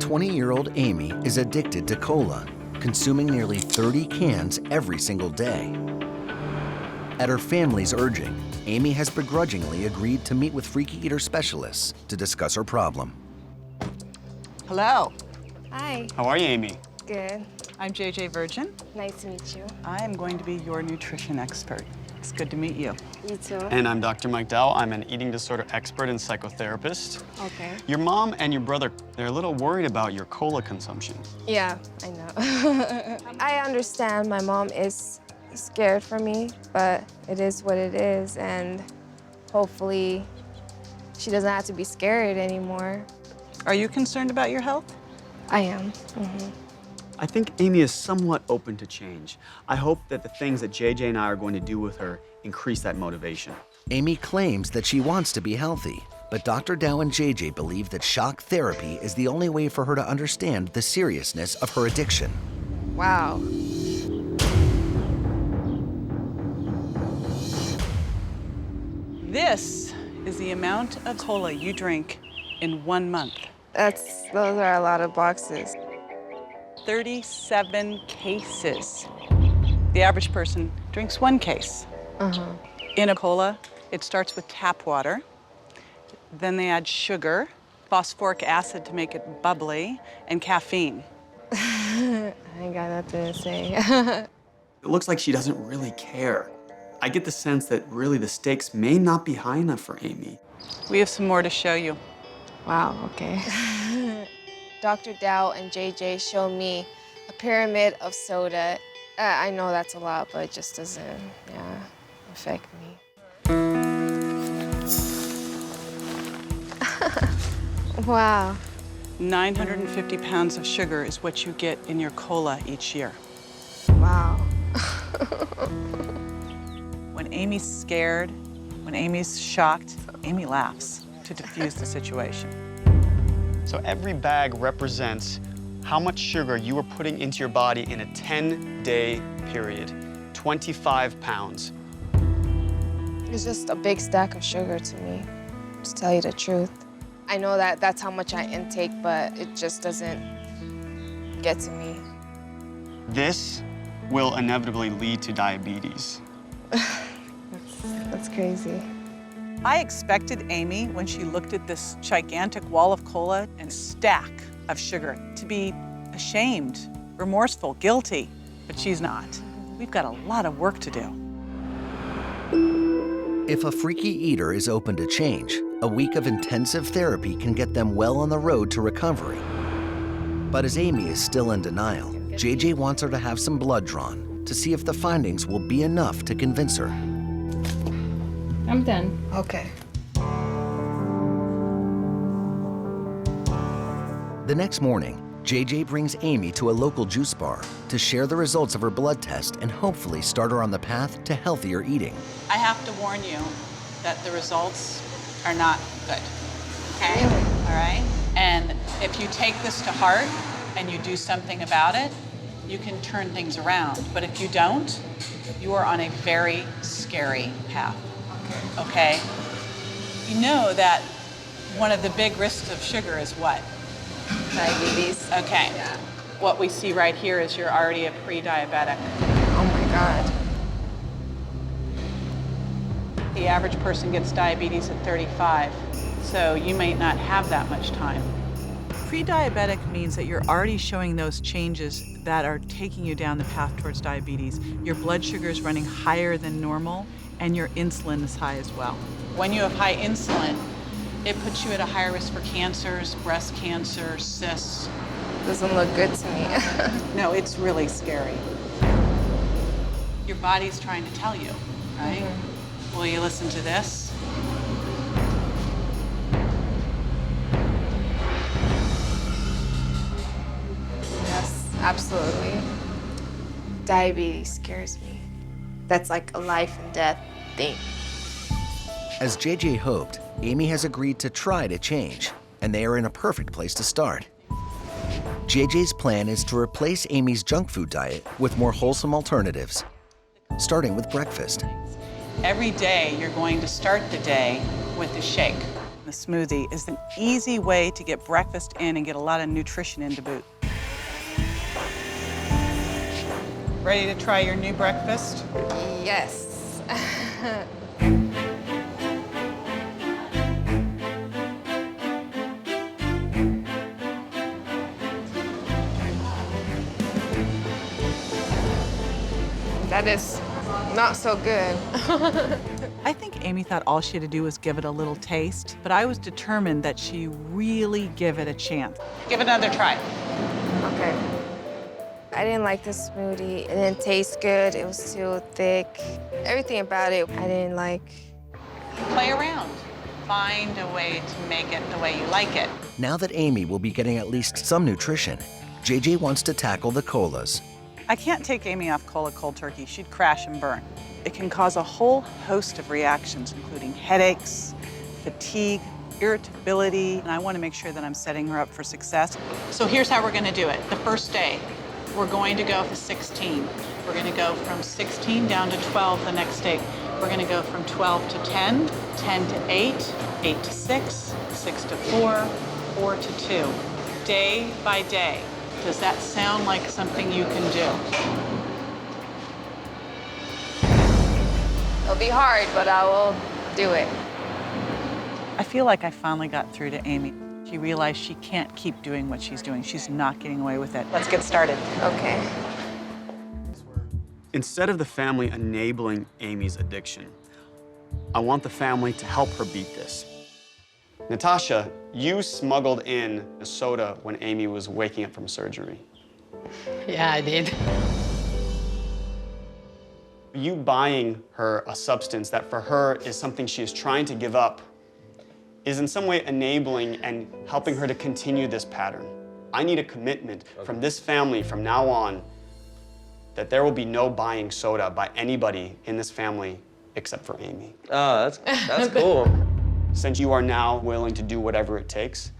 20-year-old Amy is addicted to cola, consuming nearly 30 cans every single day. At her family's urging, Amy has begrudgingly agreed to meet with freaky eater specialists to discuss her problem. Hello. Hi. How are you, Amy? Good. I'm JJ Virgin. Nice to meet you. I am going to be your nutrition expert. It's good to meet you. You too. And I'm Dr. Mike Dow. I'm an eating disorder expert and psychotherapist. Okay. Your mom and your brother, they're a little worried about your cola consumption. Yeah, I know. I understand my mom is scared for me, but it is what it is, and hopefully she doesn't have to be scared anymore. Are you concerned about your health? I am. I think Amy is somewhat open to change. I hope that the things that JJ and I are going to do with her increase that motivation. Amy claims that she wants to be healthy, but Dr. Dow and JJ believe that shock therapy is the only way for her to understand the seriousness of her addiction. Wow. This is the amount of cola you drink in 1 month. Those are a lot of boxes. 37 cases. The average person drinks 1 case. In a cola, it starts with tap water. Then they add sugar, phosphoric acid to make it bubbly, and caffeine. I ain't got nothing to say. It looks like she doesn't really care. I get the sense that really the stakes may not be high enough for Amy. We have some more to show you. Wow, okay. Dr. Dow and JJ showed me a pyramid of soda. I know that's a lot, but it just doesn't, affect me. Wow. 950 pounds of sugar is what you get in your cola each year. Wow. When Amy's scared, when Amy's shocked, Amy laughs to diffuse the situation. So every bag represents how much sugar you are putting into your body in a 10-day period. 25 pounds. It's just a big stack of sugar to me, to tell you the truth. I know that that's how much I intake, but it just doesn't get to me. This will inevitably lead to diabetes. That's crazy. I expected Amy, when she looked at this gigantic wall of cola and stack of sugar, to be ashamed, remorseful, guilty, but she's not. We've got a lot of work to do. If a freaky eater is open to change, a week of intensive therapy can get them well on the road to recovery. But as Amy is still in denial, JJ wants her to have some blood drawn to see if the findings will be enough to convince her. I'm done. Okay. The next morning, JJ brings Amy to a local juice bar to share the results of her blood test and hopefully start her on the path to healthier eating. I have to warn you that the results are not good, okay? All right? And if you take this to heart and you do something about it, you can turn things around. But if you don't, you are on a very scary path, okay? You know that one of the big risks of sugar is what? Diabetes. Okay. Yeah. What we see right here is you're already a pre-diabetic. Oh my God. The average person gets diabetes at 35, so you may not have that much time. Pre-diabetic means that you're already showing those changes that are taking you down the path towards diabetes. Your blood sugar is running higher than normal, and your insulin is high as well. When you have high insulin, it puts you at a higher risk for cancers, breast cancer, cysts. Doesn't look good to me. No, it's really scary. Your body's trying to tell you, right? Will you listen to this? Yes, absolutely. Diabetes scares me. That's like a life and death thing. As JJ hoped, Amy has agreed to try to change, and they are in a perfect place to start. JJ's plan is to replace Amy's junk food diet with more wholesome alternatives, starting with breakfast. Every day, you're going to start the day with a shake. The smoothie is an easy way to get breakfast in and get a lot of nutrition in to boot. Ready to try your new breakfast? Yes. That is not so good. I think Amy thought all she had to do was give it a little taste, but I was determined that she really give it a chance. Give it another try. Okay. I didn't like the smoothie. It didn't taste good. It was too thick. Everything about it, I didn't like. Play around. Find a way to make it the way you like it. Now that Amy will be getting at least some nutrition, JJ wants to tackle the colas. I can't take Amy off cola cold turkey. She'd crash and burn. It can cause a whole host of reactions, including headaches, fatigue, irritability, and I want to make sure that I'm setting her up for success. So here's how we're going to do it. The first day, we're going to go for 16. We're going to go from 16 down to 12 the next day. We're going to go from 12 to 10, 10 to 8, 8 to 6, 6 to 4, 4 to 2. Day by day. Does that sound like something you can do? It'll be hard, but I will do it. I feel like I finally got through to Amy. She realized she can't keep doing what she's doing. She's not getting away with it. Let's get started. Okay. Instead of the family enabling Amy's addiction, I want the family to help her beat this. Natasha, you smuggled in a soda when Amy was waking up from surgery. Yeah, I did. You buying her a substance that for her is something she is trying to give up is in some way enabling and helping her to continue this pattern. I need a commitment from this family from now on that there will be no buying soda by anybody in this family except for Amy. Oh, that's cool. Since you are now willing to do whatever it takes,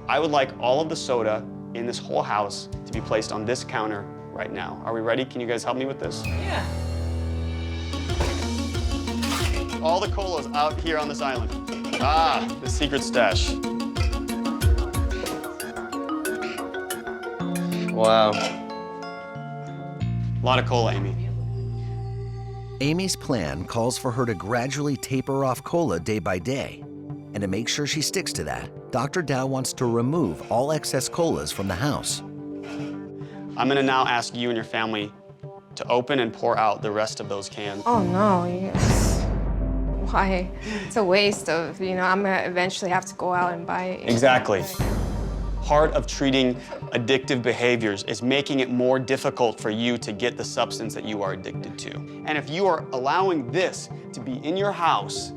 I would like all of the soda in this whole house to be placed on this counter right now. Are we ready? Can you guys help me with this? Yeah. All the colas out here on this island. Ah, the secret stash. Wow. A lot of cola, Amy. Amy's plan calls for her to gradually taper off cola day by day. And to make sure she sticks to that, Dr. Dow wants to remove all excess colas from the house. I'm gonna now ask you and your family to open and pour out the rest of those cans. Oh no, why? It's a waste of, I'm gonna eventually have to go out and buy it. Exactly. Part of treating addictive behaviors is making it more difficult for you to get the substance that you are addicted to. And if you are allowing this to be in your house,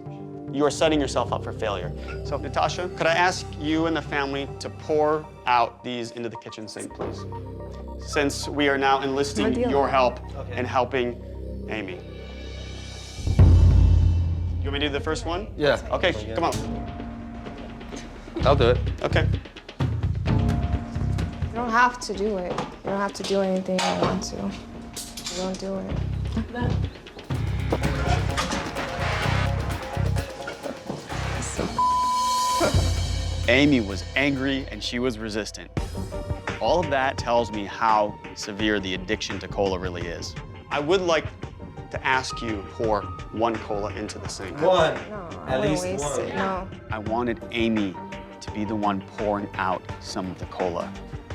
you are setting yourself up for failure. So, Natasha, could I ask you and the family to pour out these into the kitchen sink, please? Since we are now enlisting your help in helping Amy. You want me to do the first one? Yeah. Okay, come on. I'll do it. Okay. You don't have to do it. You don't have to do anything you want to. You don't do it. Amy was angry and she was resistant. All of that tells me how severe the addiction to cola really is. I would like to ask you to pour one cola into the sink. One. No, At I wouldn't least waste one. it. No. I wanted Amy to be the one pouring out some of the cola.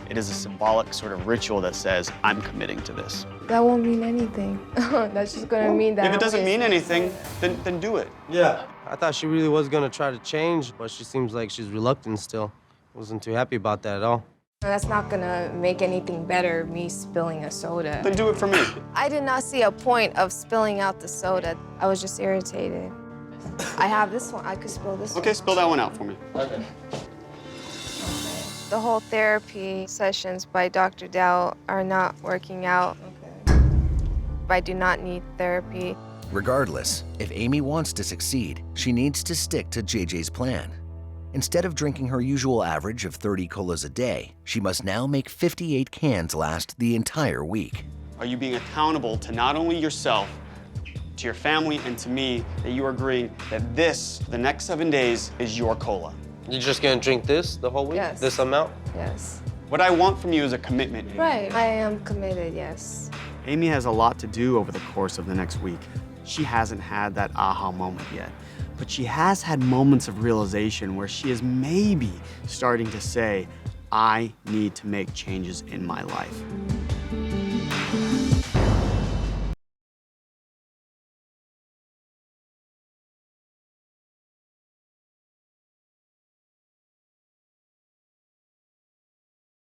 It is a symbolic sort of ritual that says, I'm committing to this. That won't mean anything. That's just gonna mean that. If it doesn't mean anything, then do it. Yeah. I thought she really was gonna try to change, but she seems like she's reluctant still. Wasn't too happy about that at all. That's not gonna make anything better, me spilling a soda. Then do it for me. I did not see a point of spilling out the soda. I was just irritated. I have this one. I could spill this one. Okay, spill that one out for me. Okay. The whole therapy sessions by Dr. Dow are not working out. Okay. I do not need therapy. Regardless, if Amy wants to succeed, she needs to stick to JJ's plan. Instead of drinking her usual average of 30 colas a day, she must now make 58 cans last the entire week. Are you being accountable to not only yourself, to your family, and to me that you are agreeing that this, the next 7 days, is your cola. You're just gonna drink this the whole week? Yes. This amount? Yes. What I want from you is a commitment. Right. I am committed, yes. Amy has a lot to do over the course of the next week. She hasn't had that aha moment yet, but she has had moments of realization where she is maybe starting to say, I need to make changes in my life.